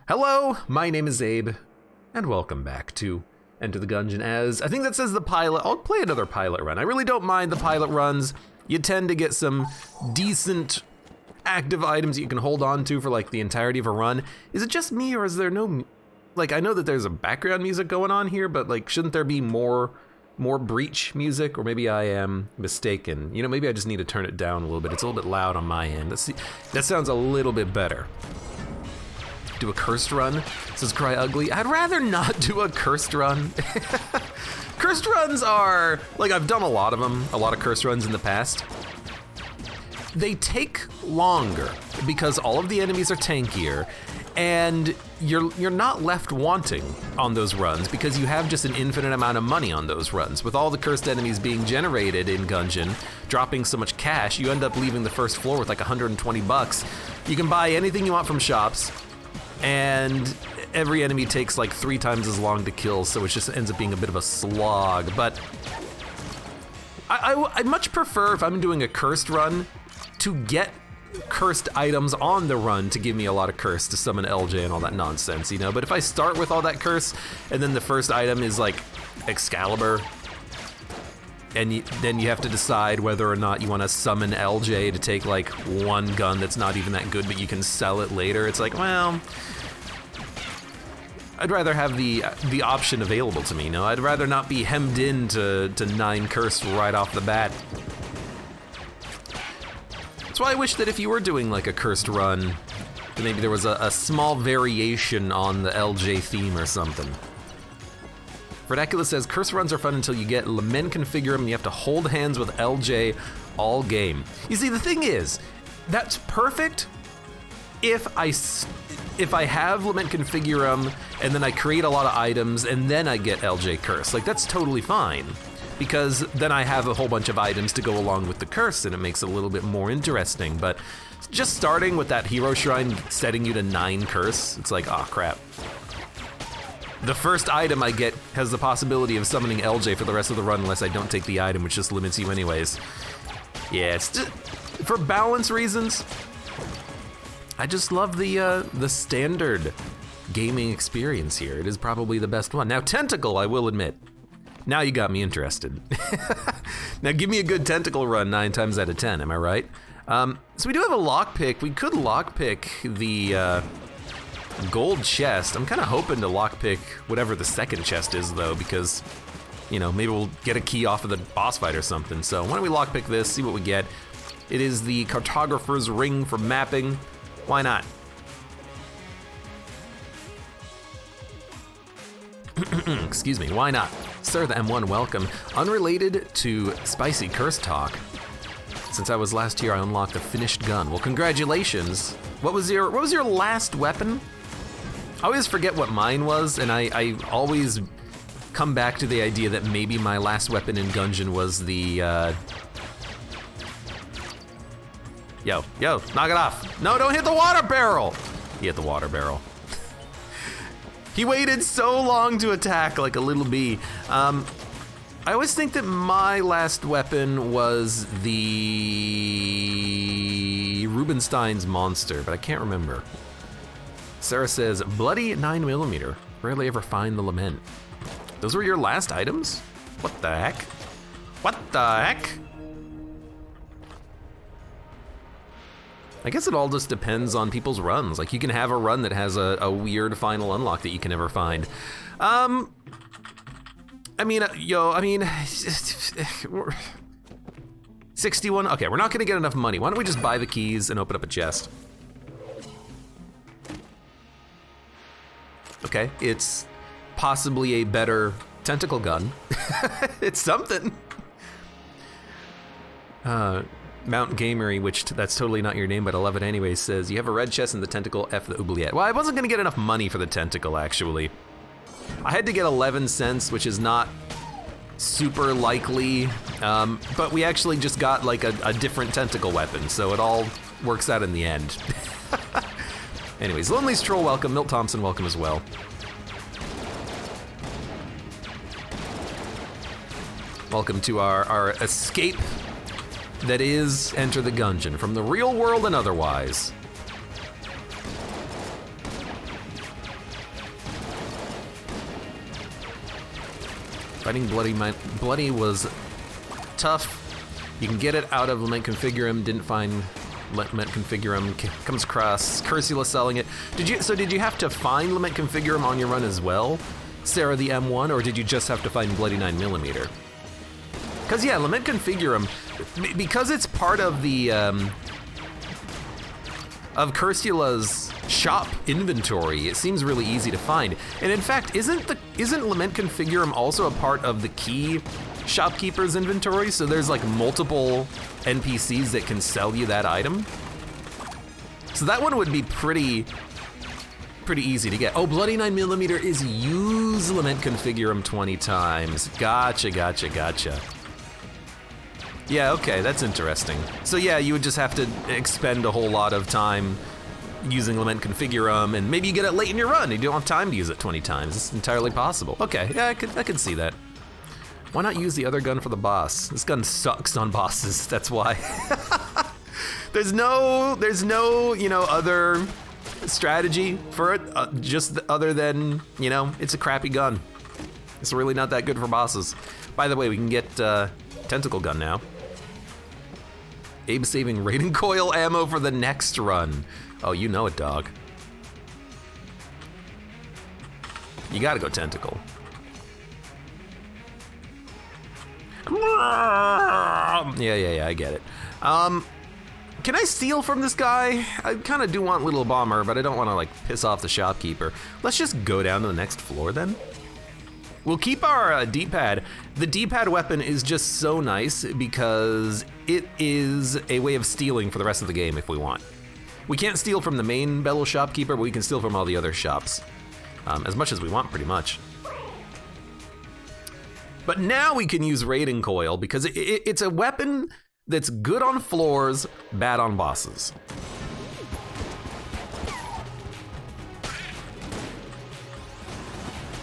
Hello, my name is Abe, and welcome back to Enter the Gungeon. As I think that says the pilot. I'll play another pilot run. I really don't mind the pilot runs. You tend to get some decent active items that you can hold on to for like the entirety of a run. Is it just me, or is there no, like, I know that there's a background music going on here, but like, shouldn't there be more Breach music? Or maybe I am mistaken. You know, maybe I just need to turn it down a little bit. It's a little bit loud on my end. Let's see. That sounds a little bit better. Do a cursed run, says Cry Ugly. I'd rather not do a cursed run. Cursed runs are, like, I've done a lot of them, a lot of cursed runs in the past. They take longer because all of the enemies are tankier, and you're not left wanting on those runs because you have just an infinite amount of money on those runs. With all the cursed enemies being generated in Gungeon, dropping so much cash, you end up leaving the first floor with like 120 bucks. You can buy anything you want from shops, and every enemy takes like 3 times as long to kill, so it just ends up being a bit of a slog. But I'd much prefer, if I'm doing a cursed run, to get cursed items on the run to give me a lot of curse to summon LJ and all that nonsense, you know? But if I start with all that curse, and then the first item is like Excalibur, and then you have to decide whether or not you want to summon LJ to take like one gun that's not even that good, but you can sell it later. It's like, well, I'd rather have the option available to me, you know? I'd rather not be hemmed in to 9 curse right off the bat. That's why I wish that if you were doing like a cursed run, that maybe there was a small variation on the LJ theme or something. Redacula says, curse runs are fun until you get Lament Configure 'em and you have to hold hands with LJ all game. You see, the thing is, that's perfect if I have Lament Configure 'em and then I create a lot of items and then I get LJ curse. Like, that's totally fine, because then I have a whole bunch of items to go along with the curse and it makes it a little bit more interesting. But just starting with that hero shrine setting you to 9 curse, it's like, oh crap. The first item I get has the possibility of summoning LJ for the rest of the run unless I don't take the item, which just limits you anyways. Yeah, it's just, for balance reasons, I just love the standard gaming experience here. It is probably the best one. Now, Tentacle, I will admit, now you got me interested. Now give me a good Tentacle run 9 times out of 10, am I right? So we do have a lockpick. We could lockpick the gold chest. I'm kind of hoping to lockpick whatever the second chest is though, because, you know, maybe we'll get a key off of the boss fight or something. So why don't we lockpick this, see what we get. It is the Cartographer's Ring for mapping. Why not? Excuse me, why not? Sir, the M1, welcome. Unrelated to spicy curse talk, since I was last here, I unlocked a finished gun. Well, congratulations. What was your last weapon? I always forget what mine was, and I always come back to the idea that maybe my last weapon in Gungeon was the, Yo, knock it off. No, don't hit the water barrel. He hit the water barrel. He waited so long to attack like a little bee. I always think that my last weapon was the Rubinstein's monster, but I can't remember. Sarah says, bloody 9mm. Rarely ever find the lament. Those were your last items? What the heck? What the heck? I guess it all just depends on people's runs. Like, you can have a run that has a weird final unlock that you can never find. I mean, 61, okay, we're not gonna get enough money. Why don't we just buy the keys and open up a chest? Okay, it's possibly a better tentacle gun. It's something. Mount Gamery, which that's totally not your name, but I love it anyway, says, you have a red chest and the tentacle, F the oubliette. Well, I wasn't gonna get enough money for the tentacle, actually. I had to get 11 cents, which is not super likely, but we actually just got like a different tentacle weapon, so it all works out in the end. Anyways, Lonely's Troll, welcome. Milt Thompson, welcome as well. Welcome to our escape that is Enter the Gungeon, from the real world and otherwise. Fighting Bloody was tough. You can get it out of Lament Configurum. Didn't find Lament Configurum. Comes across Cursula selling it. Did you have to find Lament Configurum on your run as well, Sarah the M1, or did you just have to find Bloody 9mm? Because yeah, Lament Configurum, because it's part of the of Cursula's shop inventory, it seems really easy to find. And in fact, isn't Lament Configurum also a part of the key shopkeeper's inventory? So there's like multiple NPCs that can sell you that item. So that one would be pretty easy to get. Oh, Bloody 9mm is use Lament Configurum 20 times. Gotcha. Yeah, okay, that's interesting. So yeah, you would just have to expend a whole lot of time using Lament Configurum, and maybe you get it late in your run and you don't have time to use it 20 times. It's entirely possible. Okay, yeah, I could see that. Why not use the other gun for the boss? This gun sucks on bosses, that's why. There's no, other strategy for it, just other than, it's a crappy gun. It's really not that good for bosses. By the way, we can get Tentacle Gun now. Abe saving Raiden Coil ammo for the next run. Oh, you know it, dog. You gotta go Tentacle. Yeah, I get it. Can I steal from this guy? I kind of do want Little Bomber, but I don't want to like piss off the shopkeeper. Let's just go down to the next floor then. We'll keep our D-pad. The D-pad weapon is just so nice because it is a way of stealing for the rest of the game if we want. We can't steal from the main Bellow shopkeeper, but we can steal from all the other shops. As much as we want, pretty much. But now we can use Raiden Coil because it's a weapon that's good on floors, bad on bosses.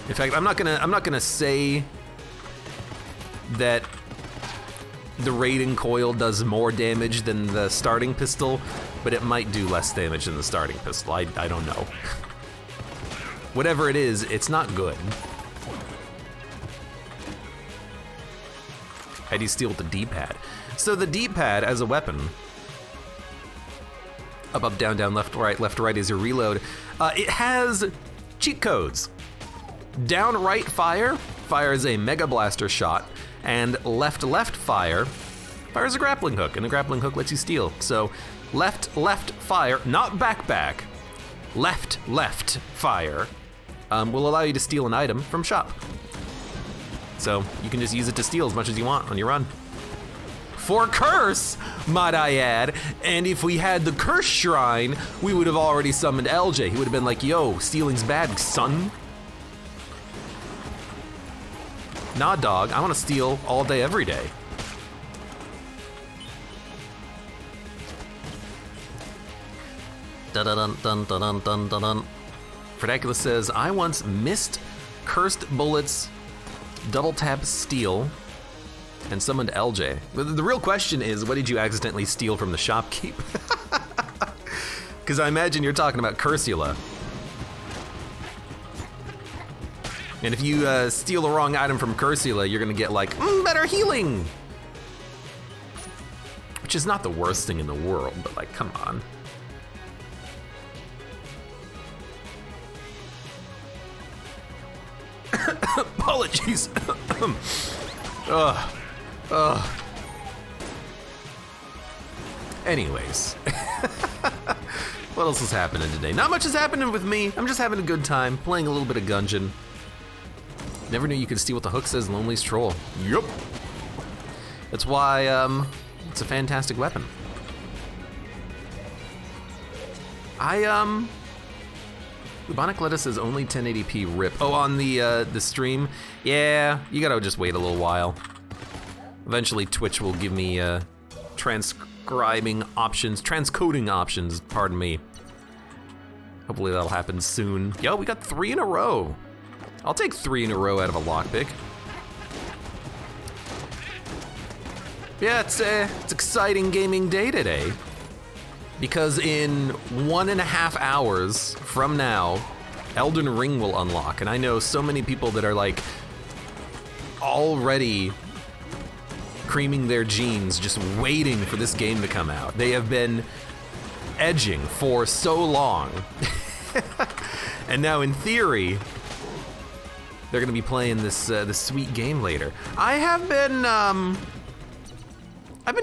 In fact, I'm not gonna say that the Raiden Coil does more damage than the starting pistol, but it might do less damage than the starting pistol. I don't know. Whatever it is, it's not good. How do you steal with the D-pad? So the D-pad as a weapon, up, down, down, left, right is your reload. It has cheat codes. Down, right, fire fires a Mega Blaster shot, and left, fire fires a grappling hook, and a grappling hook lets you steal. So left, fire, not back, left, fire will allow you to steal an item from shop. So you can just use it to steal as much as you want on your run. For curse, might I add, and if we had the curse shrine, we would have already summoned LJ. He would have been like, yo, stealing's bad, son. Nah, dog, I want to steal all day, every day. Dun-dun-dun-dun-dun-dun-dun. Fredacula says, I once missed cursed bullets, double tap steal, and summoned LJ. The real question is, what did you accidentally steal from the shopkeep? Because I imagine you're talking about Cursula. And if you steal the wrong item from Cursula, you're gonna get like, better healing! Which is not the worst thing in the world, but like, come on. Apologies. Anyways. What else is happening today? Not much is happening with me. I'm just having a good time, playing a little bit of Gungeon. Never knew you could steal what the hook says, Lonely's Troll. Yup. That's why it's a fantastic weapon. Bubonic Lettuce says only 1080p rip. Oh, on the stream? Yeah, you gotta just wait a little while. Eventually Twitch will give me transcoding options, pardon me. Hopefully that'll happen soon. Yo, we got 3 in a row. I'll take 3 in a row out of a lockpick. Yeah, it's exciting gaming day today. Because in 1.5 hours from now, Elden Ring will unlock. And I know so many people that are like already creaming their jeans, just waiting for this game to come out. They have been edging for so long. And now in theory, they're gonna be playing this sweet game later. I've been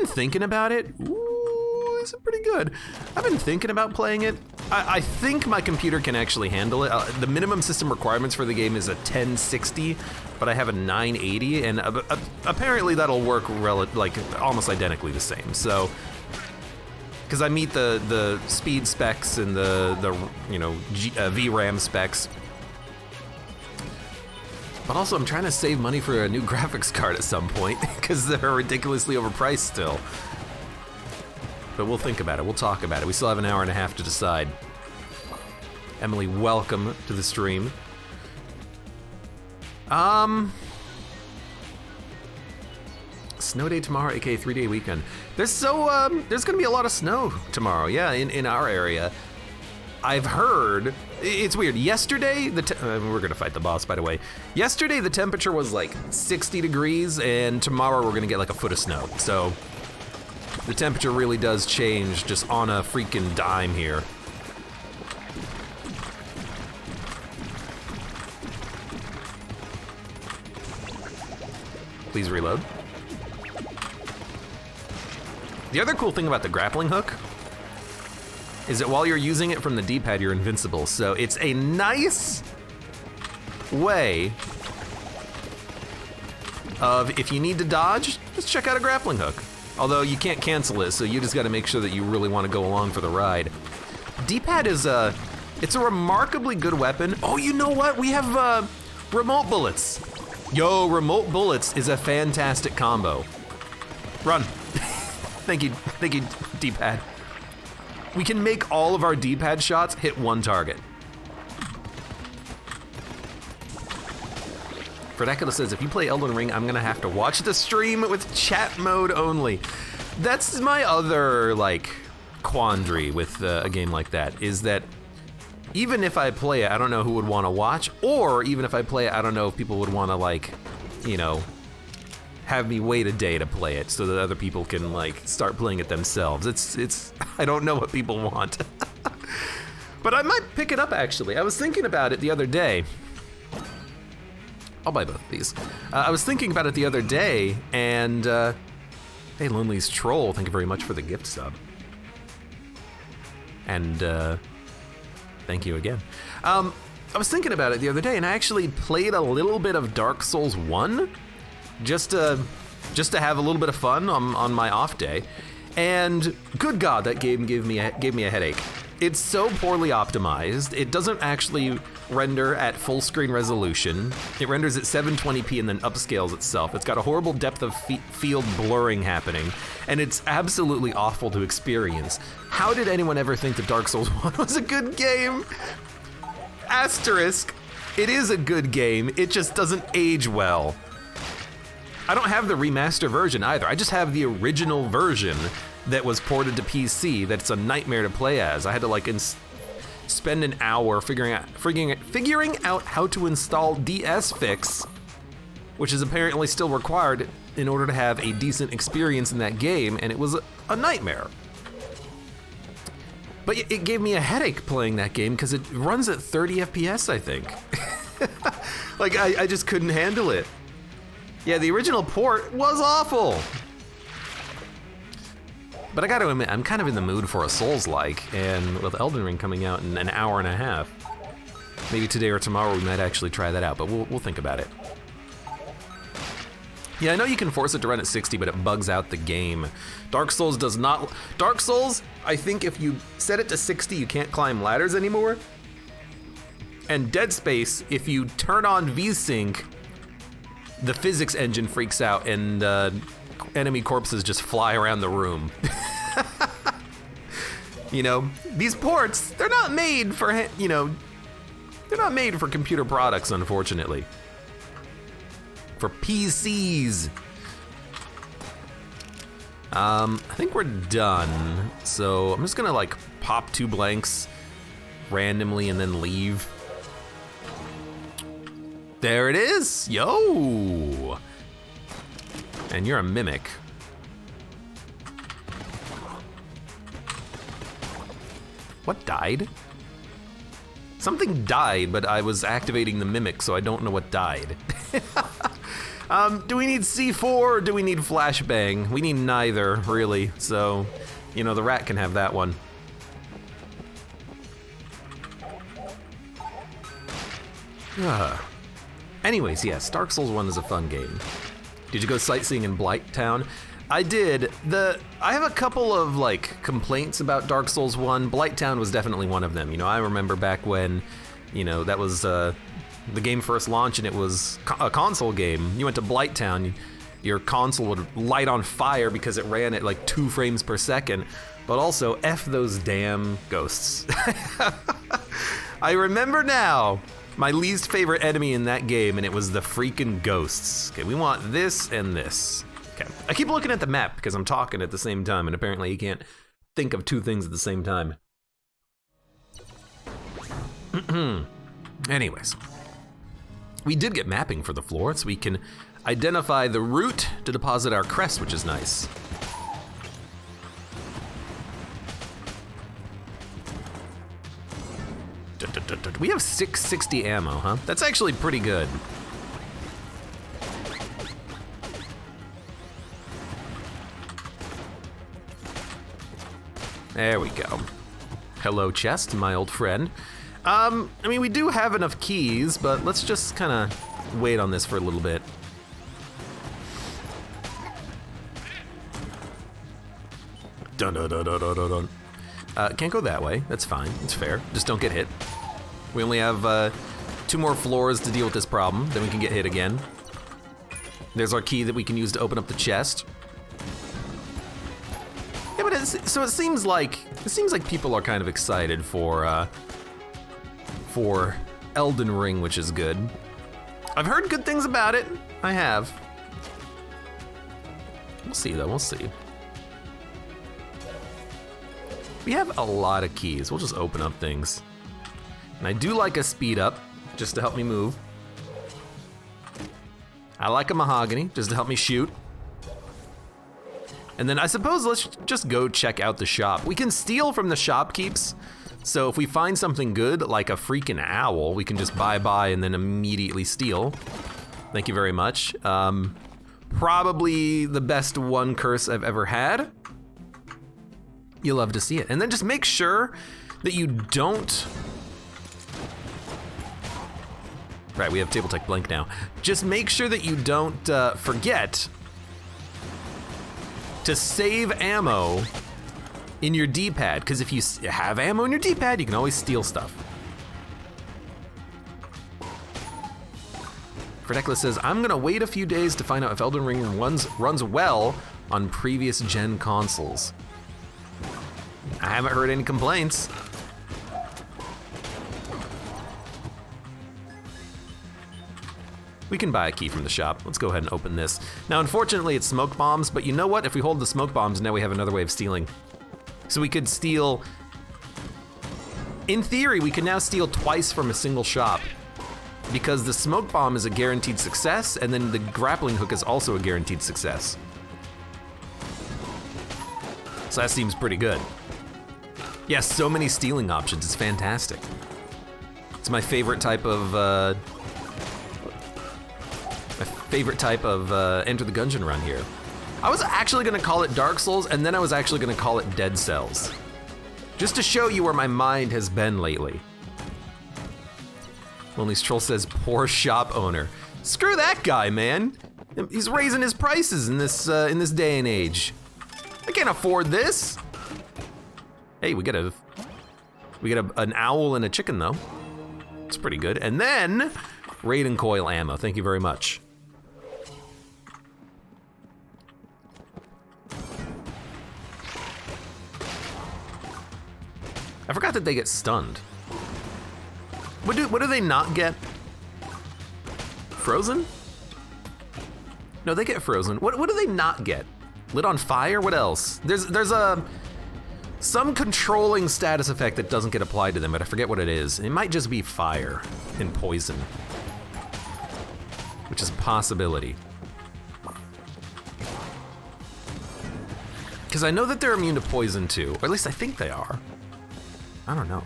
thinking about it. Ooh, this is pretty good. I've been thinking about playing it. I think my computer can actually handle it. The minimum system requirements for the game is a 1060, but I have a 980, and apparently that'll work like almost identically the same. So, because I meet the speed specs and the VRAM specs. But also, I'm trying to save money for a new graphics card at some point, because they're ridiculously overpriced still. But we'll think about it, we'll talk about it. We still have an hour and a half to decide. Emily, welcome to the stream. Snow day tomorrow, aka 3-day weekend. There's gonna be a lot of snow tomorrow, yeah, in our area. I've heard, it's weird, yesterday, we're gonna fight the boss, by the way. Yesterday, the temperature was like 60 degrees, and tomorrow we're gonna get like a foot of snow. So, the temperature really does change just on a freaking dime here. Please reload. The other cool thing about the grappling hook is that while you're using it from the D-pad, you're invincible. So it's a nice way of, if you need to dodge, just check out a grappling hook. Although you can't cancel it, so you just gotta make sure that you really wanna go along for the ride. D-pad is it's a remarkably good weapon. Oh, you know what? We have remote bullets. Yo, remote bullets is a fantastic combo. Run. Thank you, D-pad. We can make all of our D-pad shots hit one target. Fredacula says, if you play Elden Ring, I'm gonna have to watch the stream with chat mode only. That's my other, like, quandary with a game like that, is that even if I play it, I don't know who would wanna watch, or even if I play it, I don't know if people would wanna, like, you know, have me wait a day to play it so that other people can, like, start playing it themselves. It's I don't know what people want. But I might pick it up, actually. I was thinking about it the other day. I'll buy both of these. I was thinking about it the other day, and hey, Lonely's Troll, thank you very much for the gift sub. And thank you again. I was thinking about it the other day, and I actually played a little bit of Dark Souls 1, just to have a little bit of fun on my off day. And good God, that game gave me a headache. It's so poorly optimized. It doesn't actually render at full screen resolution. It renders at 720p and then upscales itself. It's got a horrible depth of field blurring happening, and it's absolutely awful to experience. How did anyone ever think that Dark Souls 1 was a good game? Asterisk, it is a good game, it just doesn't age well. I don't have the remaster version either. I just have the original version that was ported to PC that's a nightmare to play as. I had to like spend an hour figuring out how to install DSFix, which is apparently still required in order to have a decent experience in that game, and it was a nightmare. But it gave me a headache playing that game because it runs at 30 FPS, I think. Like, I just couldn't handle it. Yeah, the original port was awful. But I gotta admit, I'm kind of in the mood for a Souls-like, and with Elden Ring coming out in an hour and a half, maybe today or tomorrow we might actually try that out, but we'll think about it. Yeah, I know you can force it to run at 60, but it bugs out the game. Dark Souls does not. Dark Souls, I think if you set it to 60, you can't climb ladders anymore. And Dead Space, if you turn on VSync, the physics engine freaks out and enemy corpses just fly around the room. You know, these ports, they're not made for, you know, they're not made for computer products, unfortunately. For PCs. I think we're done. So I'm just gonna like pop 2 blanks randomly and then leave. There it is, yo! And you're a mimic. What died? Something died, but I was activating the mimic, so I don't know what died. Do we need C4 or do we need flashbang? We need neither, really. So, you know, the rat can have that one. Anyways, yes, Dark Souls 1 is a fun game. Did you go sightseeing in Blighttown? I did. I have a couple of like complaints about Dark Souls 1. Blighttown was definitely one of them. You know, I remember back when, you know, that was the game first launched and it was a console game. You went to Blighttown, your console would light on fire because it ran at like 2 frames per second. But also, F those damn ghosts. I remember now my least favorite enemy in that game, and it was the freaking ghosts. Okay, we want this and this. Okay, I keep looking at the map because I'm talking at the same time, and apparently you can't think of 2 things at the same time. Anyways, we did get mapping for the floor, so we can identify the route to deposit our crest, which is nice. We have 660 ammo, huh? That's actually pretty good. There we go. Hello, chest, my old friend. I mean, we do have enough keys, but let's just kind of wait on this for a little bit. Dun dun dun dun dun dun. Can't go that way. That's fine. It's fair. Just don't get hit. We only have 2 more floors to deal with this problem. Then we can get hit again. There's our key that we can use to open up the chest. Yeah, but so it seems like people are kind of excited for Elden Ring, which is good. I've heard good things about it. I have. We'll see though. We'll see. We have a lot of keys. We'll just open up things. And I do like a speed up, just to help me move. I like a mahogany, just to help me shoot. And then I suppose let's just go check out the shop. We can steal from the shopkeeps. So if we find something good, like a freaking owl, we can just buy and then immediately steal. Thank you very much. Probably the best one curse I've ever had. You'll love to see it. And then just make sure that you don't... Right, we have table tech blank now. Just make sure that you don't forget to save ammo in your D-pad, because if you have ammo in your D-pad, you can always steal stuff. Fredekla says, I'm gonna wait a few days to find out if Elden Ring runs well on previous gen consoles. I haven't heard any complaints. We can buy a key from the shop. Let's go ahead and open this. Now, unfortunately, it's smoke bombs, but you know what? If we hold the smoke bombs, now we have another way of stealing. So we could steal... In theory, we can now steal twice from a single shop, because the smoke bomb is a guaranteed success, and then the grappling hook is also a guaranteed success. So that seems pretty good. Yeah, so many stealing options. It's fantastic. It's my favorite type of Enter the Gungeon run here. I was actually gonna call it Dark Souls, and then I was actually gonna call it Dead Cells. Just to show you where my mind has been lately. Lonely's Troll says, poor shop owner. Screw that guy, man. He's raising his prices in this day and age. I can't afford this. Hey, we get an owl and a chicken though. It's pretty good. And then Raiden coil ammo. Thank you very much. I forgot that they get stunned. What do they not get? Frozen? No, they get frozen. What do they not get? Lit on fire? What else? There's some controlling status effect that doesn't get applied to them, but I forget what it is. It might just be fire and poison, which is a possibility. Because I know that they're immune to poison too, or at least I think they are. I don't know.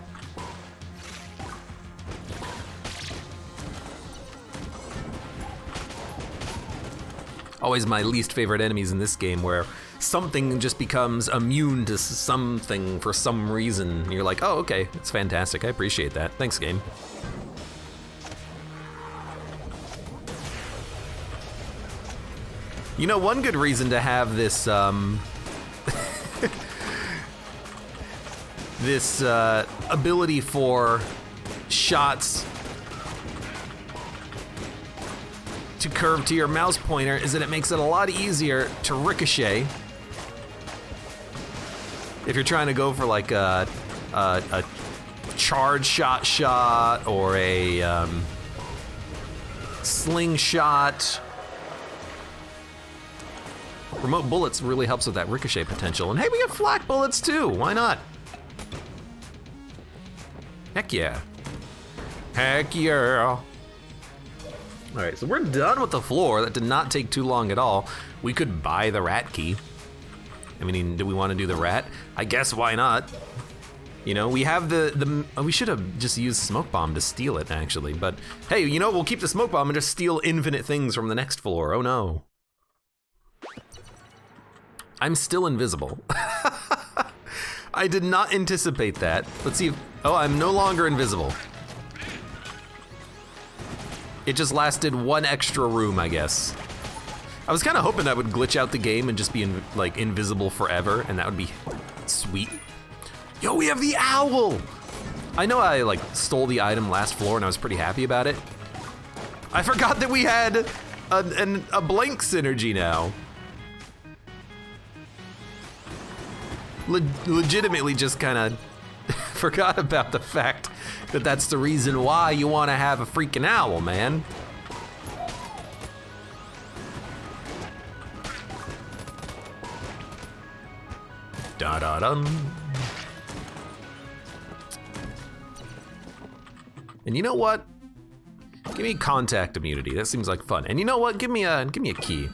Always my least favorite enemies in this game, where something just becomes immune to something for some reason. And you're like, oh, okay, it's fantastic. I appreciate that. Thanks, game. You know, one good reason to have this, this ability for shots to curve to your mouse pointer is that it makes it a lot easier to ricochet. If you're trying to go for like a charge shot or a slingshot. Remote bullets really helps with that ricochet potential. And hey, we have flak bullets too, why not? Heck yeah. Heck yeah. All right, so we're done with the floor. That did not take too long at all. We could buy the rat key. I mean, do we want to do the rat? I guess why not? You know, we have we should have just used smoke bomb to steal it actually, but hey, you know, we'll keep the smoke bomb and just steal infinite things from the next floor. Oh no. I'm still invisible. I did not anticipate that. Let's see if, oh, I'm no longer invisible. It just lasted one extra room, I guess. I was kind of hoping that would glitch out the game and just be like invisible forever, and that would be sweet. Yo, we have the owl! I know I like stole the item last floor and I was pretty happy about it. I forgot that we had a blank synergy now. Legitimately just kind of forgot about the fact that that's the reason why you want to have a freaking owl, man. Da-da-dum. And you know what? Give me contact immunity. That seems like fun. And you know what? Give me a key.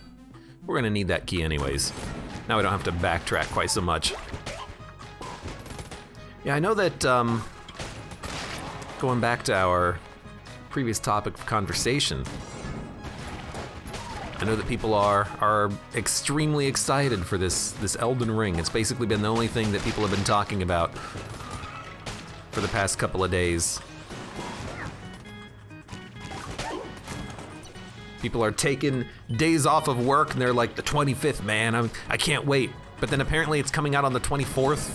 We're gonna need that key anyways. Now we don't have to backtrack quite so much. Yeah, I know that going back to our previous topic of conversation, I know that people are extremely excited for this Elden Ring. It's basically been the only thing that people have been talking about for the past couple of days. People are taking days off of work and they're like, the 25th, man, I can't wait. But then apparently it's coming out on the 24th.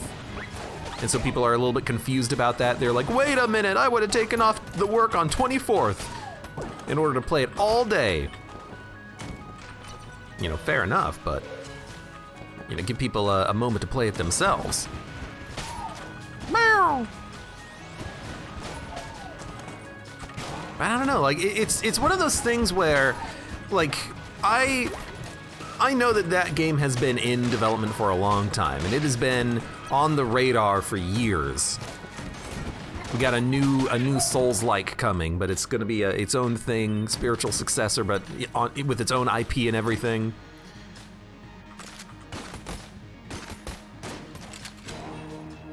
And so people are a little bit confused about that. They're like, wait a minute, I would have taken off the work on 24th in order to play it all day. You know, fair enough, but you know, give people a moment to play it themselves. Meow. I don't know, like it's one of those things where, like, I know that game has been in development for a long time, and it has been on the radar for years. We got a new Souls-like coming, but it's gonna be its own thing, spiritual successor, but with its own IP and everything.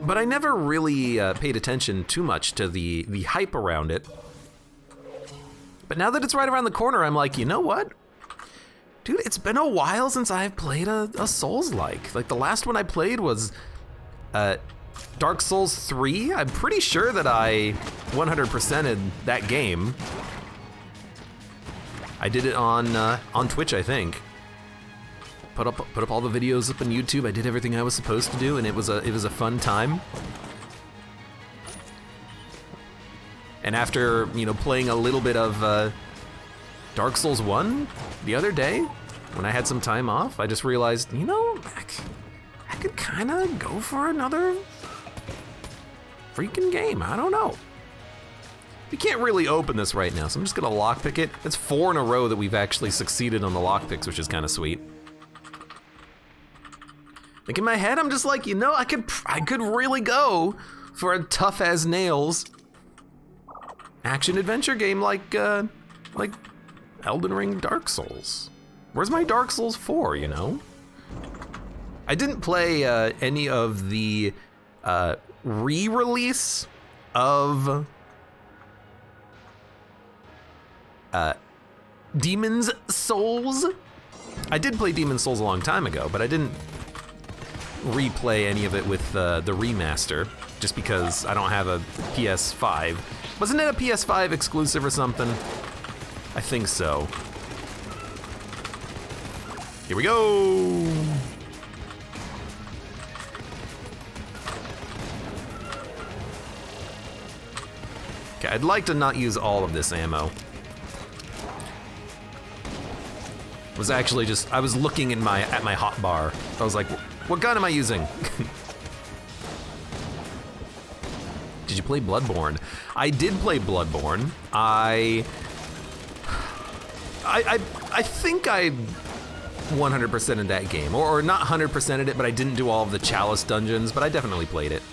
But I never really paid attention too much to the hype around it. But now that it's right around the corner, I'm like, you know what? Dude, it's been a while since I've played a Souls-like. Like, the last one I played was Dark Souls 3. I'm pretty sure that I 100%ed that game. I did it on Twitch, I think. Put up all the videos up on YouTube. I did everything I was supposed to do, and it was a fun time. And after, you know, playing a little bit of Dark Souls 1 the other day, when I had some time off, I just realized, you know, I could kind of go for another freaking game. I don't know. We can't really open this right now, so I'm just gonna lockpick it. It's 4 in a row that we've actually succeeded on the lockpicks, which is kind of sweet. Like, in my head, I'm just like, you know, I could really go for a tough as nails action adventure game like Elden Ring, Dark Souls. Where's my Dark Souls 4, you know? I didn't play any of the re-release of Demon's Souls. I did play Demon's Souls a long time ago, but I didn't replay any of it with the remaster, just because I don't have a PS5. Wasn't it a PS5 exclusive or something? I think so. Here we go! Okay, I'd like to not use all of this ammo. Was actually just, I was looking at my hotbar. I was like, what gun am I using? Did you play Bloodborne? I did play Bloodborne. I think I 100%ed that game, or not 100%ed it, but I didn't do all of the Chalice dungeons, but I definitely played it.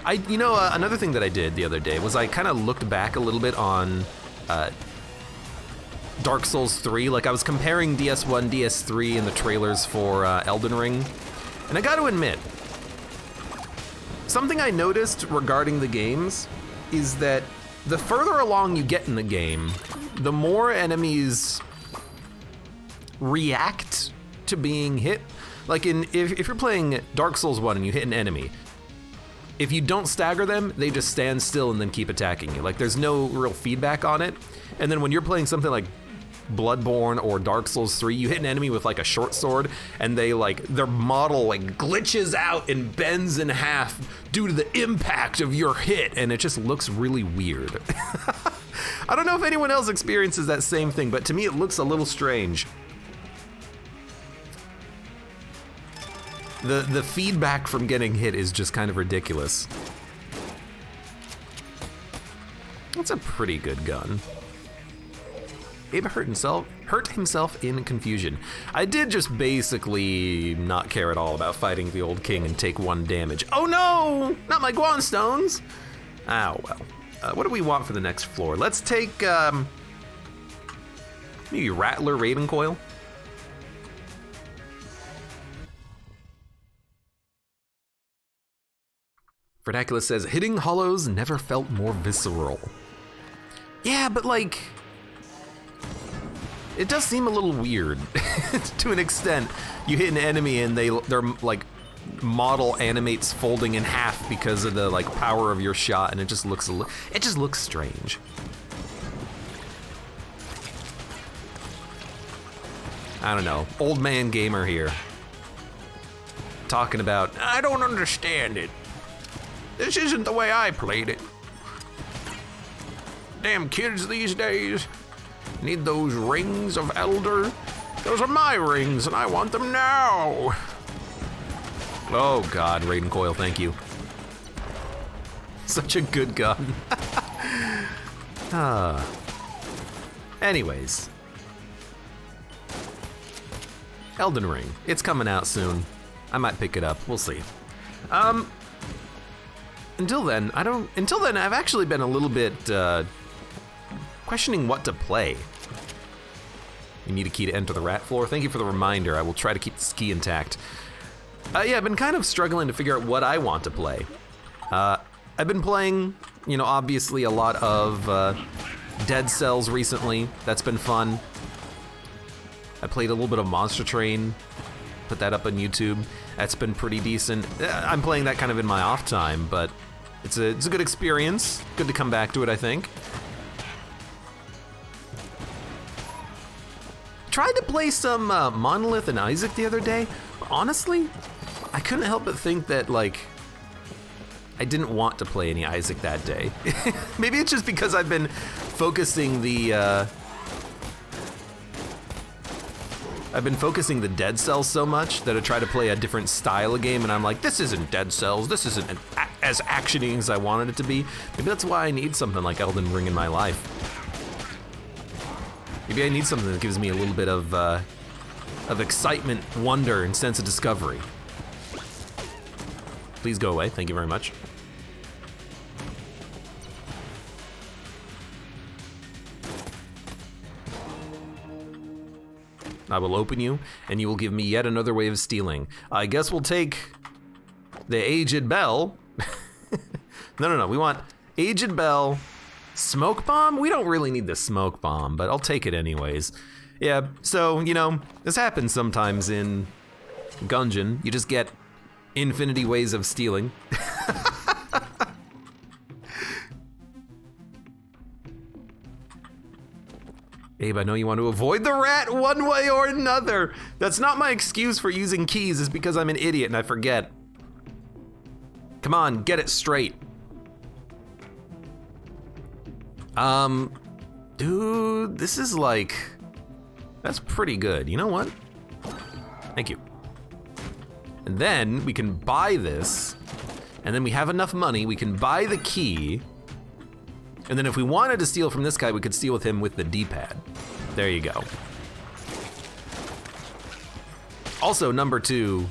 Another thing that I did the other day was I kind of looked back a little bit on Dark Souls 3. Like, I was comparing DS1, DS3, and the trailers for Elden Ring, and I got to admit, something I noticed regarding the games is that the further along you get in the game, the more enemies react to being hit. Like if you're playing Dark Souls 1 and you hit an enemy, if you don't stagger them, they just stand still and then keep attacking you. Like, there's no real feedback on it. And then when you're playing something like Bloodborne or Dark Souls 3, you hit an enemy with like a short sword and their model like glitches out and bends in half due to the impact of your hit, and it just looks really weird. I don't know if anyone else experiences that same thing, but to me it looks a little strange. The feedback from getting hit is just kind of ridiculous. That's a pretty good gun. Abe hurt himself in confusion. I did just basically not care at all about fighting the old king and take 1 damage. Oh no! Not my Guan stones! Oh well. What do we want for the next floor? Let's take maybe Rattler Raven Coil. Vernacular says, hitting hollows never felt more visceral. Yeah, but like, it does seem a little weird to an extent. You hit an enemy and their like model animates folding in half because of the like power of your shot, and it just looks strange. I don't know. Old man gamer here. Talking about, I don't understand it. This isn't the way I played it. Damn kids these days need those rings of elder. Those are my rings and I want them now. Oh God, Raiden Coil, thank you. Such a good gun. Anyways. Elden Ring, it's coming out soon. I might pick it up, we'll see. Until then, I've actually been a little bit questioning what to play. You need a key to enter the rat floor. Thank you for the reminder. I will try to keep this key intact. Yeah, I've been kind of struggling to figure out what I want to play. I've been playing, obviously a lot of Dead Cells recently. That's been fun. I played a little bit of Monster Train. Put that up on YouTube. That's been pretty decent. I'm playing that kind of in my off time, but it's a good experience. Good to come back to it, I think. Tried to play some Monolith and Isaac the other day. Honestly, I couldn't help but think that, like, I didn't want to play any Isaac that day. Maybe it's just because I've been focusing the Dead Cells so much that I try to play a different style of game, and I'm like, this isn't Dead Cells, this isn't as actiony as I wanted it to be. Maybe that's why I need something like Elden Ring in my life. Maybe I need something that gives me a little bit of excitement, wonder, and sense of discovery. Please go away, thank you very much. I will open you, and you will give me yet another way of stealing. I guess we'll take the Aged Bell. No, we want Aged Bell, Smoke Bomb? We don't really need the Smoke Bomb, but I'll take it anyways. Yeah, so, you know, this happens sometimes in Gungeon. You just get infinity ways of stealing. Abe, I know you want to avoid the rat one way or another. That's not my excuse for using keys, it's because I'm an idiot and I forget. Come on, get it straight. Dude, this is like, that's pretty good. You know what? Thank you. And then we can buy this, and then we have enough money, we can buy the key, and then if we wanted to steal from this guy, we could steal with him with the D-pad. There you go. Also, number 2,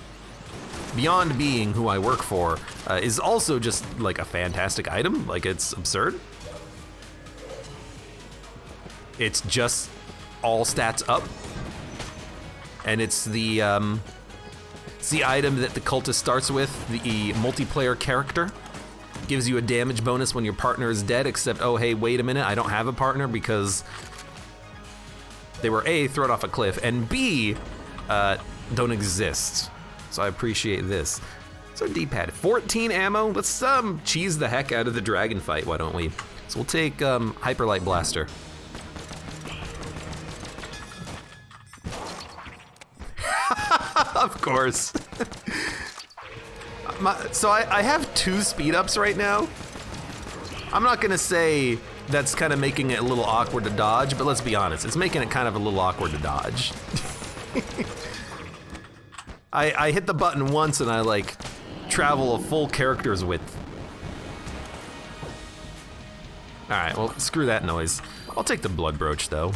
beyond being who I work for, is also just like a fantastic item. Like, it's absurd. It's just all stats up. And it's the item that the cultist starts with, the multiplayer character. Gives you a damage bonus when your partner is dead, except, oh hey, wait a minute, I don't have a partner because they were A, thrown off a cliff, and B, don't exist. So I appreciate this. So D-pad, 14 ammo. Let's cheese the heck out of the dragon fight, why don't we? So we'll take Hyperlight Blaster. Of course. So I have 2 speed ups right now. I'm not gonna say that's kind of making it a little awkward to dodge, but let's be honest, it's making it kind of a little awkward to dodge. I hit the button once and I like travel a full character's width. All right, well, screw that noise. I'll take the blood brooch though.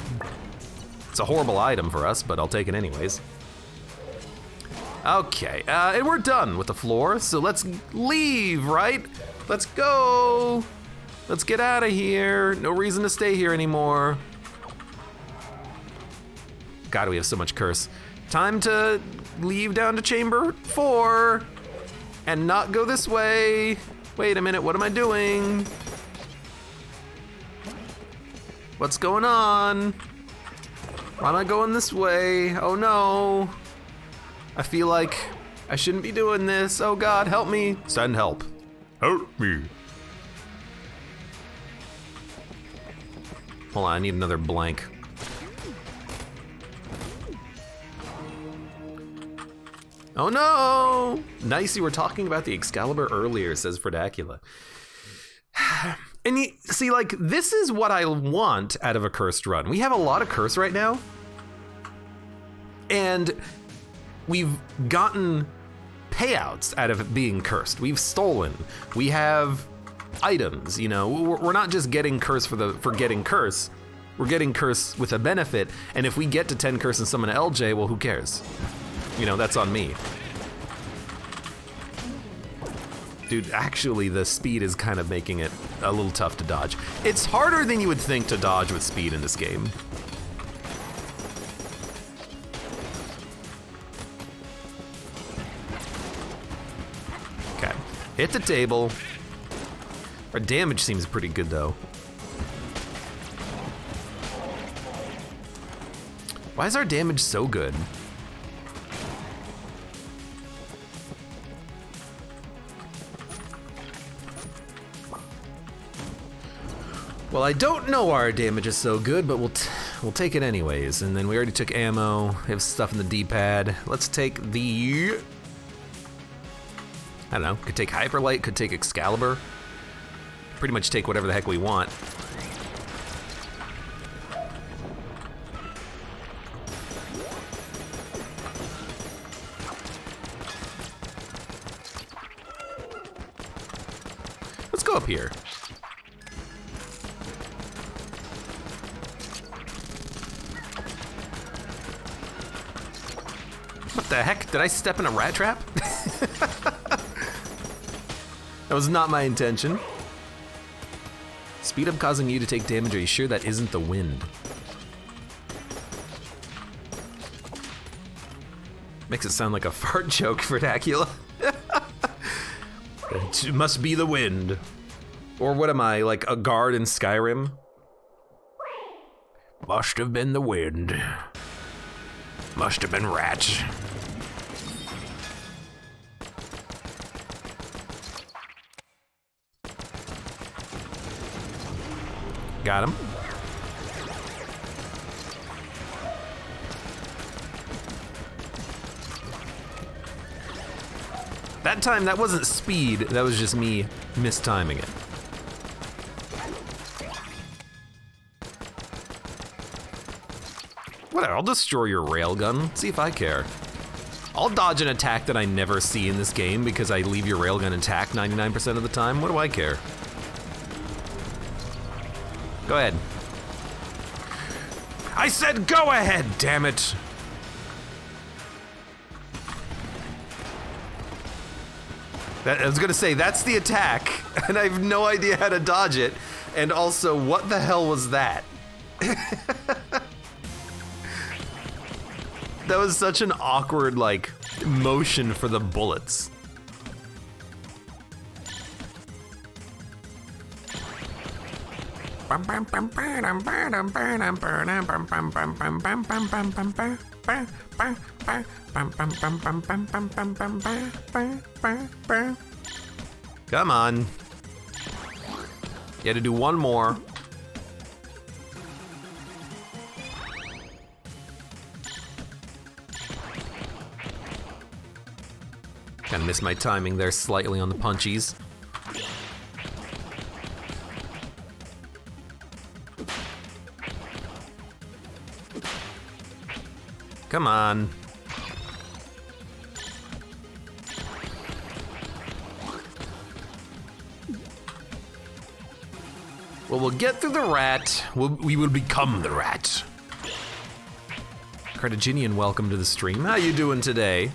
It's a horrible item for us, but I'll take it anyways. Okay, and we're done with the floor, so let's leave, right? Let's go. Let's get out of here. No reason to stay here anymore. God, we have so much curse. Time to leave down to chamber 4 and not go this way. Wait a minute, what am I doing? What's going on? Why am I going this way? Oh no. I feel like I shouldn't be doing this. Oh God, help me. Send help. Help me. Hold on, I need another blank. Oh no! Nice, you were talking about the Excalibur earlier, says Fredacula. And you see, like, this is what I want out of a cursed run. We have a lot of curse right now. And we've gotten payouts out of it being cursed. We've stolen. We have items, you know. We're not just getting curse for getting curse. We're getting curse with a benefit. And if we get to 10 curse and summon an LJ, well, who cares? You know, that's on me. Dude, actually, the speed is kind of making it a little tough to dodge. It's harder than you would think to dodge with speed in this game. Okay, hit the table. Our damage seems pretty good, though. Why is our damage so good? Well, I don't know why our damage is so good, but we'll take it anyways. And then we already took ammo. We have stuff in the D-pad. Let's take the... I don't know. Could take Hyperlight, could take Excalibur. Pretty much take whatever the heck we want. Let's go up here. What the heck? Did I step in a rat trap? That was not my intention. Speed up causing you to take damage. Are you sure that isn't the wind? Makes it sound like a fart joke, Verdacula. It must be the wind. Or what am I, like a guard in Skyrim? Must have been the wind. Must have been rats. Got him. That time, that wasn't speed, that was just me mistiming it. Whatever, I'll destroy your railgun, see if I care. I'll dodge an attack that I never see in this game because I leave your railgun intact 99% of the time. What do I care? Go ahead. I said go ahead, damn it! I was gonna say, that's the attack, and I have no idea how to dodge it, and also, what the hell was that? That was such an awkward, like, motion for the bullets. Come on. You had to do one more. Kinda missed my timing there slightly on the punchies. Come on. Well, we'll get through the rat. We will become the rat. Cartaginian, welcome to the stream. How you doing today?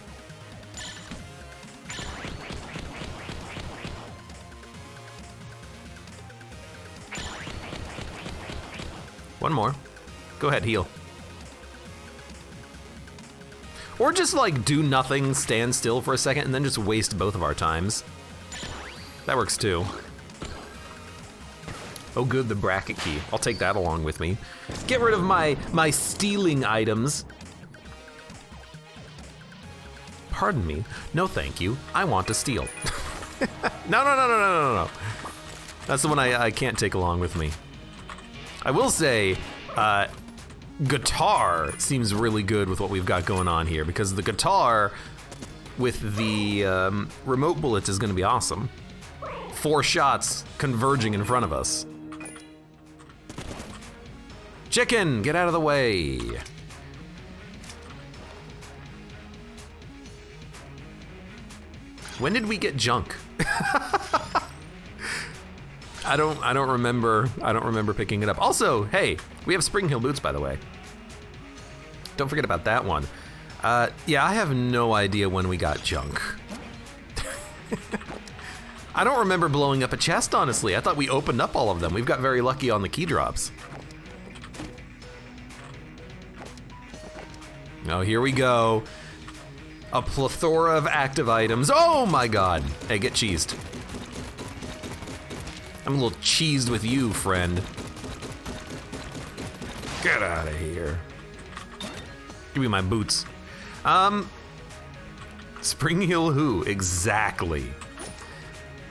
One more. Go ahead, heal. Or just like do nothing, stand still for a second, and then just waste both of our times. That works too. Oh good, the bracket key. I'll take that along with me. Get rid of my stealing items. Pardon me. No thank you. I want to steal. No. That's the one I can't take along with me. I will say, guitar seems really good with what we've got going on here, because the guitar with the remote bullets is gonna be awesome. 4 shots converging in front of us. Chicken, get out of the way. When did we get junk? I don't remember picking it up. Also, hey, we have Spring Heel boots, by the way. Don't forget about that one. Yeah, I have no idea when we got junk. I don't remember blowing up a chest, honestly. I thought we opened up all of them. We've got very lucky on the key drops. Oh, here we go. A plethora of active items. Oh my god. Hey, get cheesed. I'm a little cheesed with you, friend. Get out of here. Give me my boots. Spring Heel who? Exactly.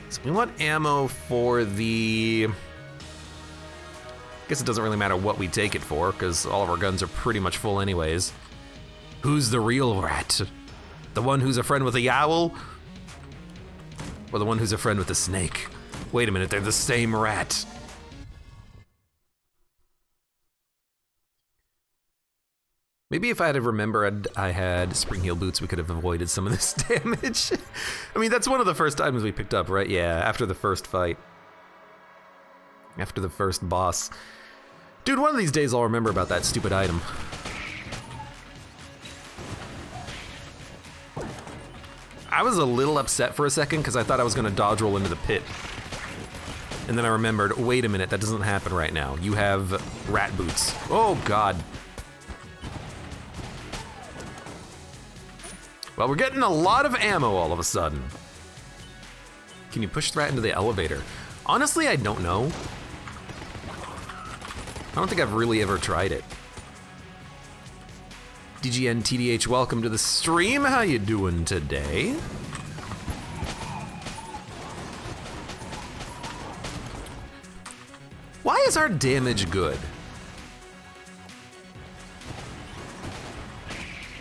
So we want ammo for the... I guess it doesn't really matter what we take it for, because all of our guns are pretty much full anyways. Who's the real rat? The one who's a friend with a yowl? Or the one who's a friend with a snake? Wait a minute, they're the same rat. Maybe if I had remembered I had Spring Heel boots, we could have avoided some of this damage. I mean, that's one of the first items we picked up, right? Yeah, after the first fight. After the first boss. Dude, one of these days I'll remember about that stupid item. I was a little upset for a second because I thought I was gonna dodge roll into the pit. And then I remembered, wait a minute, that doesn't happen right now. You have rat boots. Oh God. Well, we're getting a lot of ammo all of a sudden. Can you push Thrat into the elevator? Honestly, I don't know. I don't think I've really ever tried it. DGN TDH, welcome to the stream. How you doing today? Why is our damage good?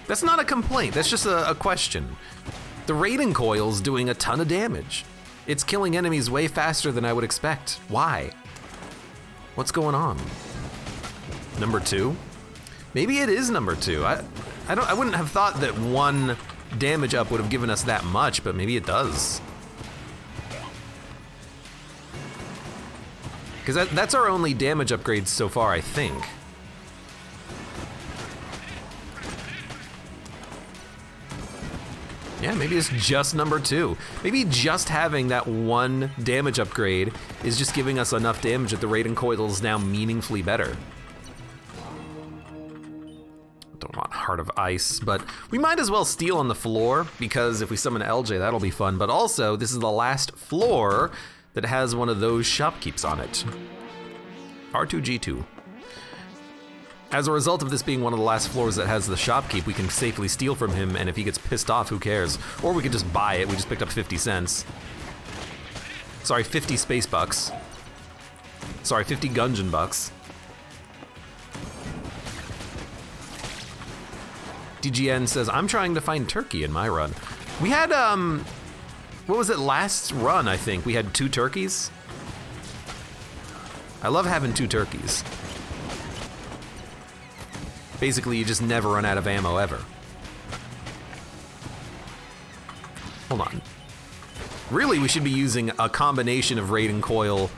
That's not a complaint, that's just a question. The raiding coil's doing a ton of damage. It's killing enemies way faster than I would expect. Why? What's going on? Number 2? Maybe it is number 2. I wouldn't have thought that 1 damage up would have given us that much, but maybe it does. Because that's our only damage upgrade so far, I think. Yeah, maybe it's just number 2. Maybe just having that 1 damage upgrade is just giving us enough damage that the raiding coil is now meaningfully better. Don't want Heart of Ice, but we might as well steal on the floor, because if we summon LJ, that'll be fun. But also, this is the last floor that has one of those shopkeeps on it. R2G2. As a result of this being one of the last floors that has the shopkeep, we can safely steal from him, and if he gets pissed off, who cares? Or we could just buy it. We just picked up 50 cents. Sorry, 50 space bucks. Sorry, 50 Gungeon bucks. DGN says, I'm trying to find turkey in my run. We had, what was it, last run, I think? We had 2 turkeys? I love having 2 turkeys. Basically, you just never run out of ammo, ever. Hold on. Really, we should be using a combination of raiding coil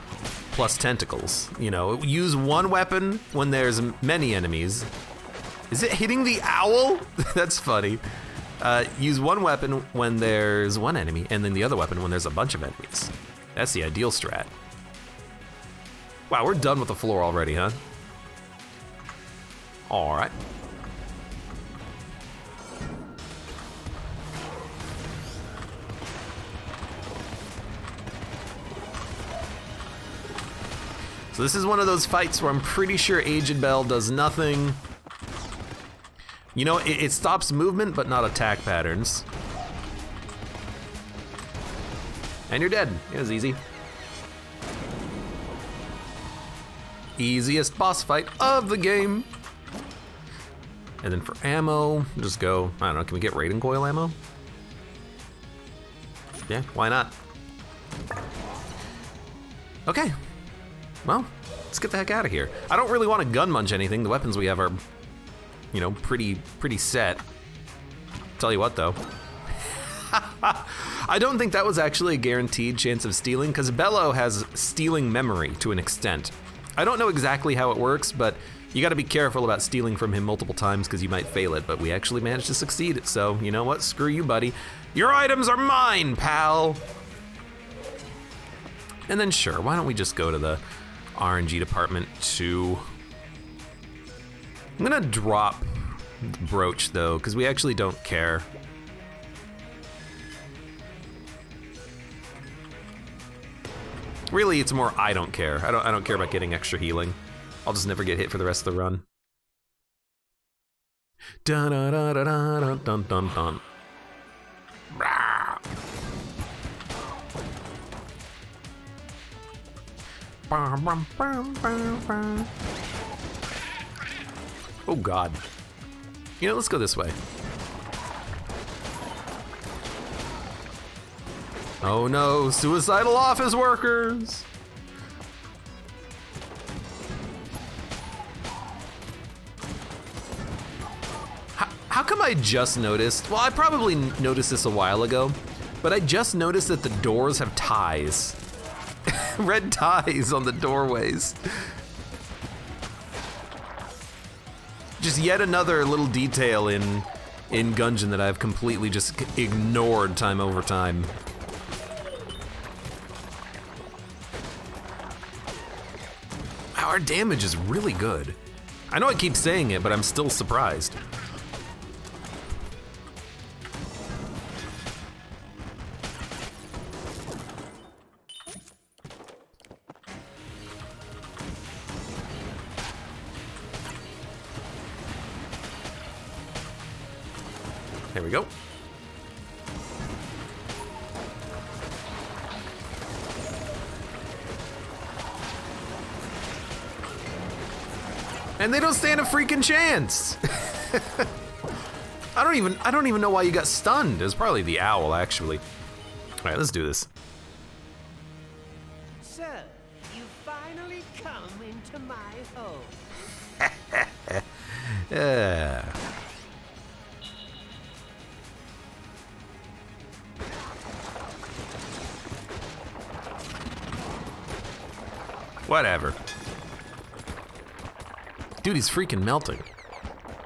plus tentacles. You know, use 1 weapon when there's many enemies. Is it hitting the owl? That's funny. Use 1 weapon when there's 1 enemy, and then the other weapon when there's a bunch of enemies. That's the ideal strat. Wow, we're done with the floor already, huh? All right. So this is one of those fights where I'm pretty sure Aged Bell does nothing. You know, it stops movement, but not attack patterns. And you're dead. It was easy. Easiest boss fight of the game. And then for ammo, just go, I don't know, can we get raiding coil ammo? Yeah, why not? Okay, well, let's get the heck out of here. I don't really want to gun munch anything. The weapons we have are, you know, pretty set. Tell you what though. I don't think that was actually a guaranteed chance of stealing, because Bello has stealing memory to an extent. I don't know exactly how it works, but you gotta be careful about stealing from him multiple times because you might fail it, but we actually managed to succeed. So, you know what? Screw you, buddy. Your items are mine, pal! And then sure, why don't we just go to the RNG department too? I'm gonna drop the brooch though, because we actually don't care. Really, it's more I don't care. I don't care about getting extra healing. I'll just never get hit for the rest of the run. Dun dun dun dun dun dun dun dun. Oh God. You know, let's go this way. Oh no, suicidal office workers! How come I just noticed? Well, I probably noticed this a while ago, but I just noticed that the doors have ties. Red ties on the doorways. Just yet another little detail in Gungeon that I've completely just ignored time over time. Our damage is really good. I know I keep saying it, but I'm still surprised. There we go. And they don't stand a freaking chance. I don't even know why you got stunned. It was probably the owl, actually. All right, let's do this. So, you finally come into my home. Yeah. Whatever. Dude, he's freaking melting.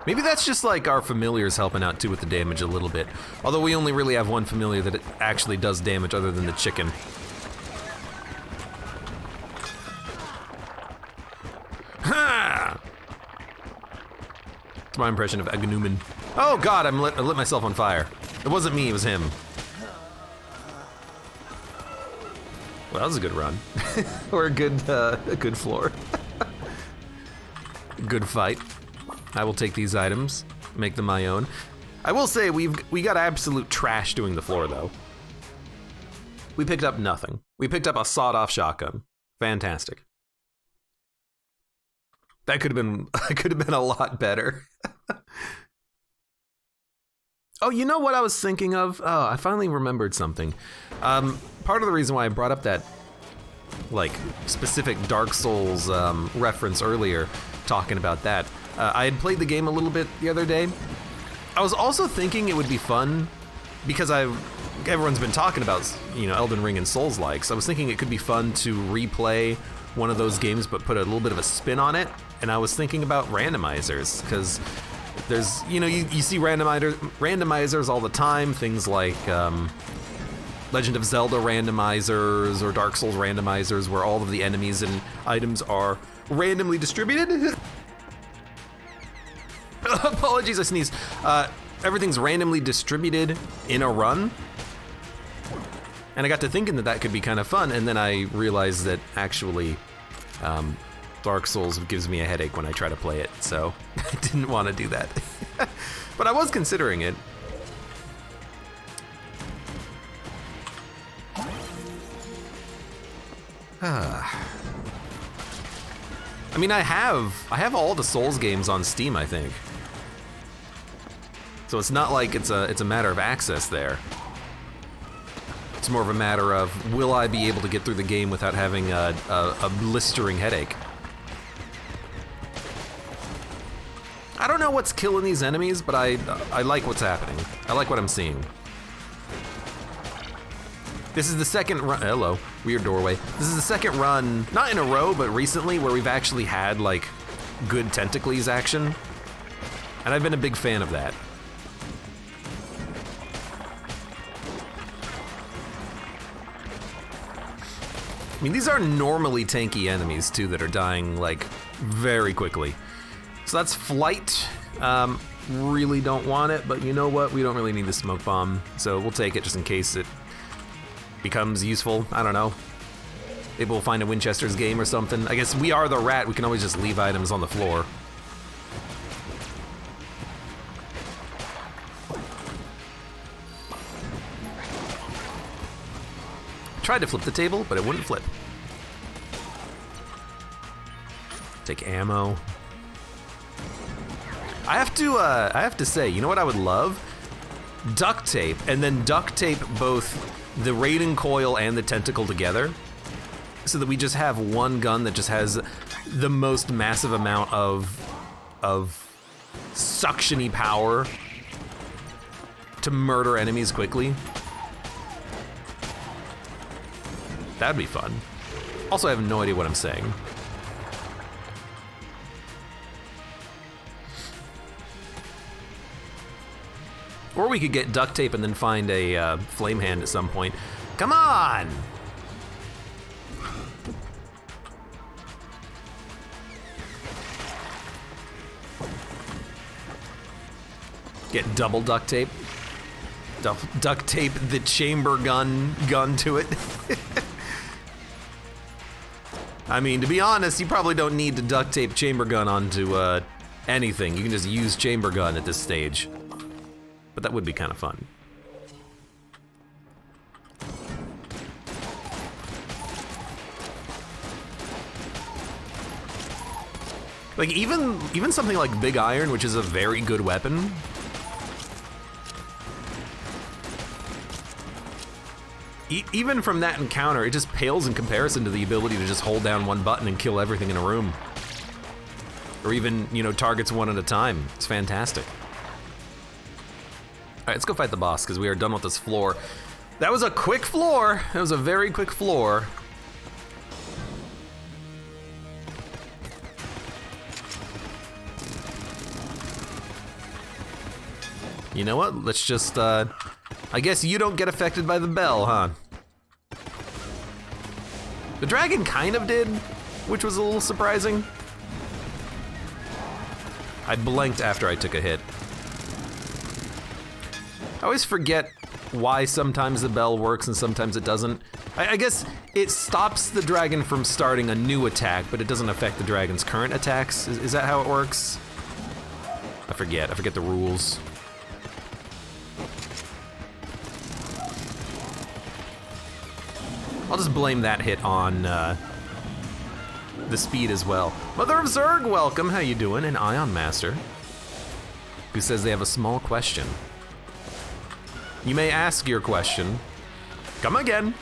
Maybe that's just like our familiars helping out too with the damage a little bit. Although we only really have one familiar that it actually does damage other than the chicken. Ha! It's my impression of Agnumen. Oh God, I lit myself on fire. It wasn't me, it was him. Well, that was a good run. Or a good floor. Good fight. I will take these items, make them my own. I will say we got absolute trash doing the floor though. We picked up nothing. We picked up a sawed-off shotgun. Fantastic. That could have been a lot better. Oh, you know what I was thinking of? Oh, I finally remembered something. Part of the reason why I brought up that like specific Dark Souls reference earlier, talking about that. I had played the game a little bit the other day. I was also thinking it would be fun because everyone's been talking about, you know, Elden Ring and Souls-like. So I was thinking it could be fun to replay one of those games but put a little bit of a spin on it. And I was thinking about randomizers because there's, you know, you see randomizers all the time, things like Legend of Zelda randomizers or Dark Souls randomizers where all of the enemies and items are randomly distributed. Apologies, I sneezed. Everything's randomly distributed in a run. And I got to thinking that could be kind of fun, and then I realized that actually Dark Souls gives me a headache when I try to play it, so I didn't want to do that. But I was considering it. I mean, I have all the Souls games on Steam, I think. So it's not like it's a matter of access there. It's more of a matter of, will I be able to get through the game without having a blistering headache? I don't know what's killing these enemies, but I like what's happening. I like what I'm seeing. This is the second run, hello, weird doorway. This is the second run, not in a row, but recently, where we've actually had like good Tentacles action. And I've been a big fan of that. I mean, these are normally tanky enemies too that are dying like very quickly. So that's flight. Really don't want it, but you know what? We don't really need the smoke bomb, so we'll take it just in case it becomes useful. I don't know. Maybe we'll find a Winchester's game or something. I guess we are the rat. We can always just leave items on the floor. Tried to flip the table, but it wouldn't flip. Take ammo. I have to say, you know what I would love? Duct tape, and then duct tape both the Raiden coil and the tentacle together, so that we just have one gun that just has the most massive amount of suction-y power to murder enemies quickly. That'd be fun. Also, I have no idea what I'm saying. Or we could get duct tape and then find a flame hand at some point. Come on! Get double duct tape. Duct tape the chamber gun to it. I mean, to be honest, you probably don't need to duct tape chamber gun onto anything. You can just use chamber gun at this stage. but that would be kind of fun. Like, even something like Big Iron, which is a very good weapon, even from that encounter, it just pales in comparison to the ability to just hold down one button and kill everything in a room. Or even, you know, targets one at a time. It's fantastic. All right, let's go fight the boss, because we are done with this floor. That was a quick floor. That was a very quick floor. You know what? Let's just, I guess you don't get affected by the bell, huh? The dragon kind of did, which was a little surprising. I blanked after I took a hit. I always forget why sometimes the bell works and sometimes it doesn't. I guess it stops the dragon from starting a new attack, but it doesn't affect the dragon's current attacks. Is that how it works? I forget the rules. I'll just blame that hit on the speed as well. Mother of Zerg, welcome. How you doing? And Ion Master, who says they have a small question. You may ask your question. Come again.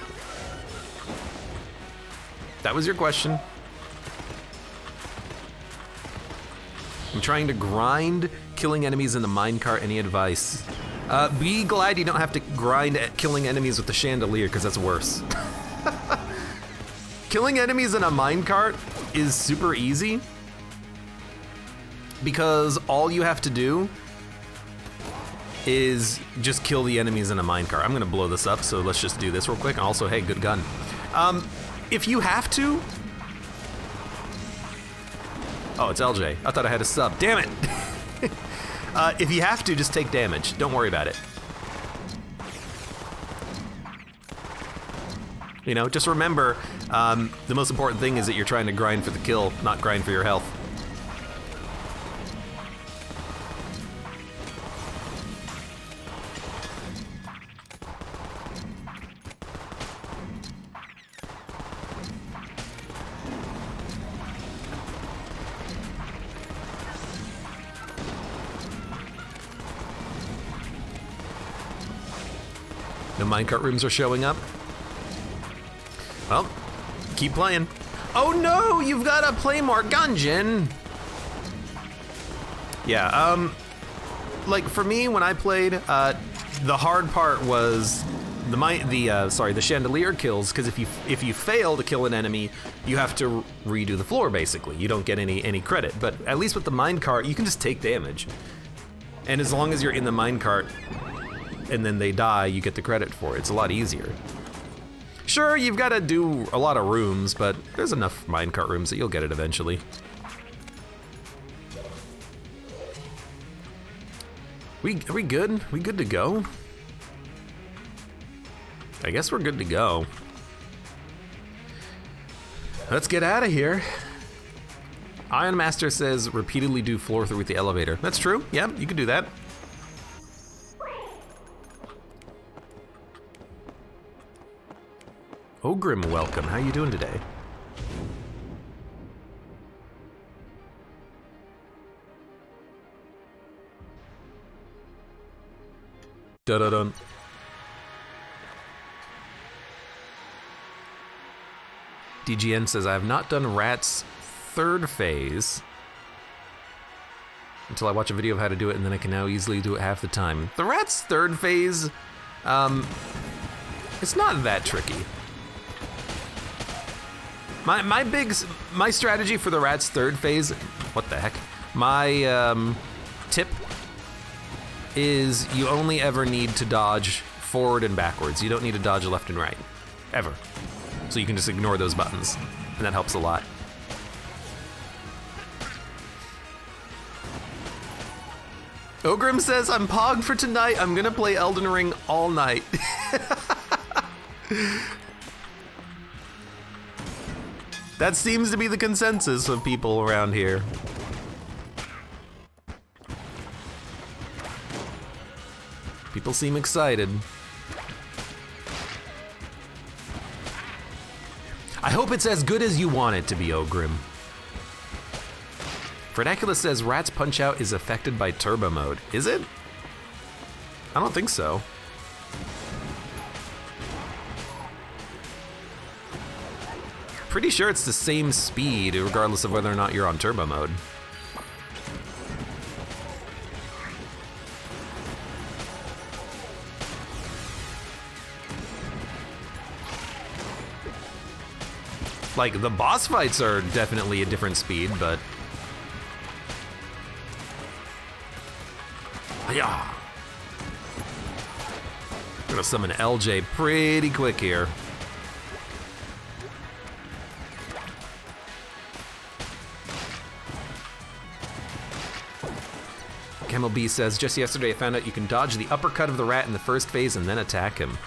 That was your question. I'm trying to grind killing enemies in the minecart. Any advice? Be glad you don't have to grind at killing enemies with the chandelier, because that's worse. Killing enemies in a minecart is super easy because all you have to do is just kill the enemies in a minecart. I'm gonna blow this up, so let's just do this real quick. And also, hey, good gun. If you have to... Oh, it's LJ. I thought I had a sub. Damn it! If you have to, just take damage. Don't worry about it. You know, just remember, the most important thing is that you're trying to grind for the kill, not grind for your health. The minecart rooms are showing up. Well, keep playing. Oh no, you've gotta play more Gungeon. Yeah, like for me, when I played, the hard part was the chandelier kills, because if you fail to kill an enemy, you have to redo the floor basically. You don't get any credit. But at least with the minecart, you can just take damage. And as long as you're in the minecart and then they die, you get the credit for it. It's a lot easier. Sure, you've got to do a lot of rooms, but there's enough minecart rooms that you'll get it eventually. Are we good? We good to go? I guess we're good to go. Let's get out of here. Ion Master says repeatedly do floor through with the elevator. That's true. Yeah, you can do that. Ogrim, welcome. How you doing today? Da-da-dun. DGN says, I have not done Rat's third phase until I watch a video of how to do it, and then I can now easily do it half the time. The Rat's third phase, it's not that tricky. My strategy for the Rat's third phase, what the heck? My tip is you only ever need to dodge forward and backwards. You don't need to dodge left and right, ever. So you can just ignore those buttons, and that helps a lot. Ogrim says, I'm pogged for tonight. I'm gonna play Elden Ring all night. That seems to be the consensus of people around here. People seem excited. I hope it's as good as you want it to be, Ogrim. Fredacula says Rat's Punch-Out is affected by turbo mode. Is it? I don't think so. Pretty sure it's the same speed, regardless of whether or not you're on turbo mode. Like, the boss fights are definitely a different speed, but... Yeah. Gonna summon LJ pretty quick here. Camel B says, just yesterday I found out you can dodge the uppercut of the rat in the first phase and then attack him.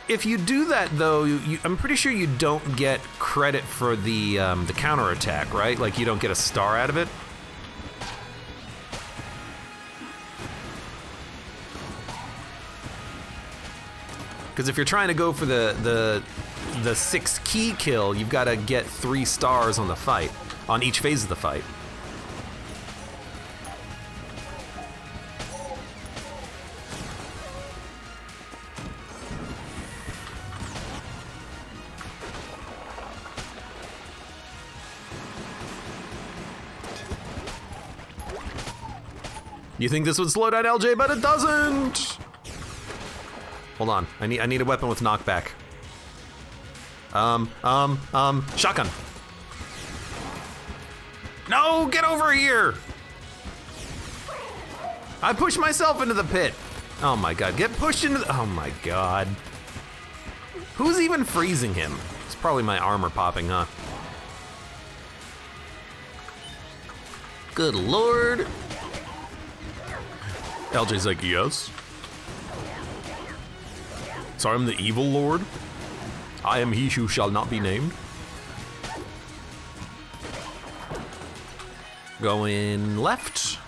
If you do that though, I'm pretty sure you don't get credit for the counter attack, right? Like you don't get a star out of it. Because if you're trying to go for the 6 key kill, you've got to get 3 stars on the fight, on each phase of the fight. You think this would slow down LJ, but it doesn't! Hold on, I need a weapon with knockback. Shotgun. No, get over here! I pushed myself into the pit. Oh my god, get pushed into the, oh my god. Who's even freezing him? It's probably my armor popping, huh? Good lord. LJ's like, yes. So I'm the evil lord. I am he who shall not be named. Going left.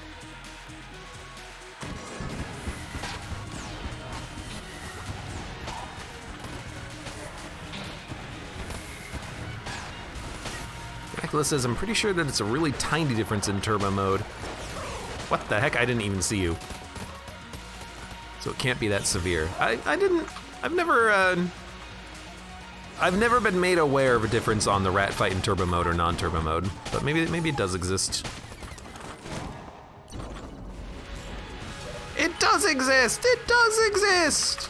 Dracula says, I'm pretty sure that it's a really tiny difference in turbo mode. What the heck? I didn't even see you. So it can't be that severe. I've never been made aware of a difference on the rat fight in turbo mode or non-turbo mode, but maybe it does exist. It does exist! It does exist!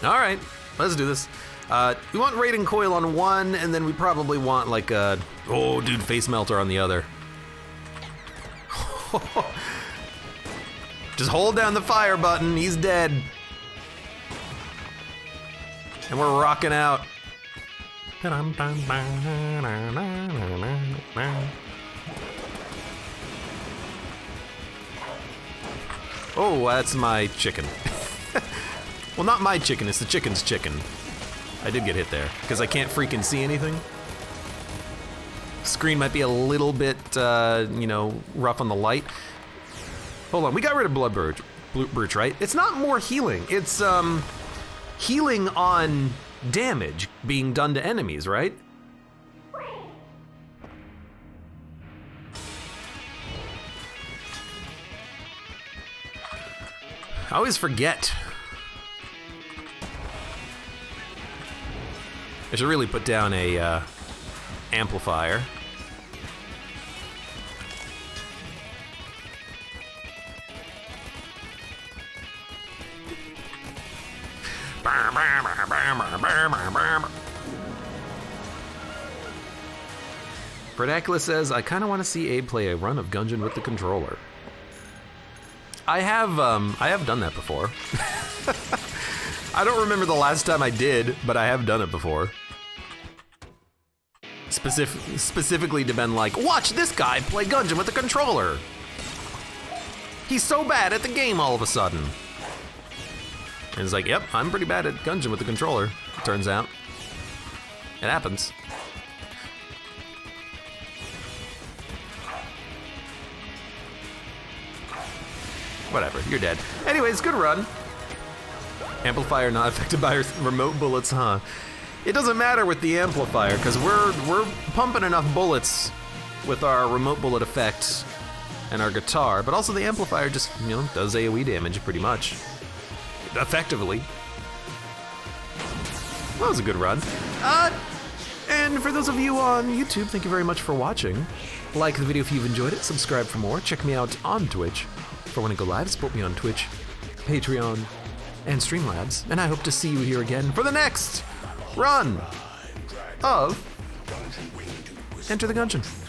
All right, let's do this. We want Raiding Coil on one, and then we probably want like a, oh dude, Face Melter on the other. Just hold down the fire button, he's dead. And we're rocking out. Oh, that's my chicken. Well, not my chicken, it's the chicken's chicken. I did get hit there, because I can't freaking see anything. Screen might be a little bit, you know, rough on the light. Hold on, we got rid of Blood Brooch, right? It's not more healing, it's healing on damage being done to enemies, right? I always forget. I should really put down a amplifier. Predacula says, I kind of want to see Abe play a run of Gungeon with the controller. I have done that before. I don't remember the last time I did, but I have done it before. Specifically to been like, watch this guy play Gungeon with the controller. He's so bad at the game all of a sudden. And it's like, yep, I'm pretty bad at Gungeon with the controller, it turns out. It happens. Whatever, you're dead. Anyways, good run. Amplifier not affected by remote bullets, huh? It doesn't matter with the amplifier, because we're pumping enough bullets with our remote bullet effect and our guitar, but also the amplifier just, does AoE damage pretty much. Effectively. That was a good run. And for those of you on YouTube, thank you very much for watching. Like the video if you've enjoyed it, subscribe for more, check me out on Twitch for when I go live, support me on Twitch, Patreon, and Streamlabs, and I hope to see you here again for the next run of Enter the Gungeon.